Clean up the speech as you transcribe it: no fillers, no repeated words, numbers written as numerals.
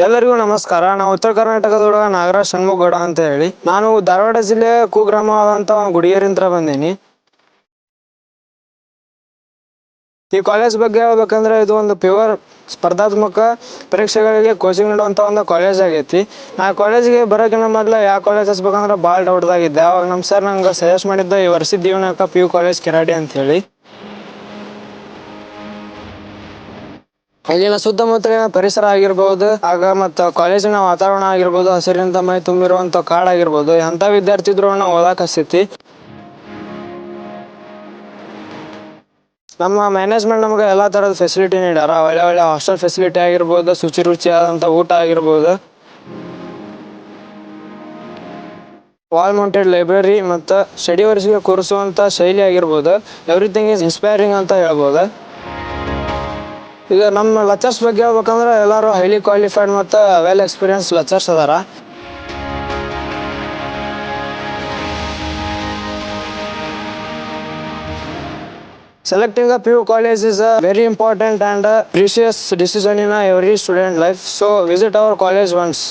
ಎಲ್ಲರಿಗೂ ನಮಸ್ಕಾರ. ನಾವು ಉತ್ತರ ಕರ್ನಾಟಕದೊಳಗ ನಾಗರಾಜ್ ಷಣ್ಮುಗೌಡ ಅಂತ ಹೇಳಿ. ನಾನು ಧಾರವಾಡ ಜಿಲ್ಲೆ ಕುಗ್ರಾಮವಾದಂತ ಗುಡಿಯರಿಂದ ಬಂದೀನಿ. ಈ ಕಾಲೇಜ್ ಬಗ್ಗೆ ಹೇಳ್ಬೇಕಂದ್ರೆ ಇದು ಒಂದು ಪ್ಯೂರ್ ಸ್ಪರ್ಧಾತ್ಮಕ ಪರೀಕ್ಷೆಗಳಿಗೆ ಕೋಚಿಂಗ್ ನೀಡುವಂತ ಒಂದು ಕಾಲೇಜ್ ಆಗೈತಿ. ಆ ಕಾಲೇಜಿಗೆ ಬರೋಕಿನ ಮೊದಲು ಯಾವ ಕಾಲೇಜ್ ಹಚ್ಬೇಕಂದ್ರೆ ಭಾಳ ಡೌಟ್ದಾಗಿದ್ದೆ. ಅವಾಗ ನಮ್ಮ ಸರ್ ನಂಗೆ ಸಜೆಸ್ಟ್ ಮಾಡಿದ್ದ ಈ ವರ್ಷದ ಜೀವನಕ PU ಕಾಲೇಜ್ ಕೆರಾಡಿ ಅಂತ ಹೇಳಿ. ಇಲ್ಲಿನ ಸುತ್ತಮುತ್ತಲಿನ ಪರಿಸರ ಆಗಿರ್ಬೋದು, ಆಗ ಮತ್ತು ಕಾಲೇಜಿನ ವಾತಾವರಣ ಆಗಿರ್ಬೋದು, ಹಸಿರಿನಿಂದ ಮೈ ತುಂಬಿರುವಂಥ ಕಾಡಾಗಿರ್ಬೋದು, ಎಂಥ ವಿದ್ಯಾರ್ಥಿ ಇದ್ರು ಓದಕ್ಕೆ ಹಸ್ತೈತಿ. ನಮ್ಮ ಮ್ಯಾನೇಜ್ಮೆಂಟ್ ನಮಗೆ ಎಲ್ಲ ಥರದ ಫೆಸಿಲಿಟಿ ನೀಡ್ಯಾರ. ಒಳ್ಳೆ ಒಳ್ಳೆ ಹಾಸ್ಟೆಲ್ ಫೆಸಿಲಿಟಿ ಆಗಿರ್ಬೋದು, ಶುಚಿರುಚಿಯಾದಂಥ ಊಟ ಆಗಿರ್ಬೋದು, ವಾಲ್ ಮೌಂಟೆಡ್ ಲೈಬ್ರರಿ ಮತ್ತು ಸ್ಟಡಿ ಅವರ್ಸ್ಗೆ ಕೂರಿಸುವಂಥ ಶೈಲಿ ಆಗಿರ್ಬೋದು, ಎವ್ರಿಥಿಂಗ್ ಈಸ್ ಇನ್ಸ್ಪೈರಿಂಗ್ ಅಂತ ಹೇಳ್ಬೋದು. ಈಗ ನಮ್ಮ ಲೆಕ್ಚರ್ಸ್ ಬಗ್ಗೆ ಹೇಳ್ಬೇಕಂದ್ರೆ ಎಲ್ಲರೂ ಹೈಲಿ ಕ್ವಾಲಿಫೈಡ್ ಮತ್ತು ವೆಲ್ ಎಕ್ಸ್ಪೀರಿಯನ್ಸ್ ಲೆಕ್ಚರ್ಸ್ ಅದಾರ. Selecting a PU college is a very important and a precious decision in every student life. So visit our college once.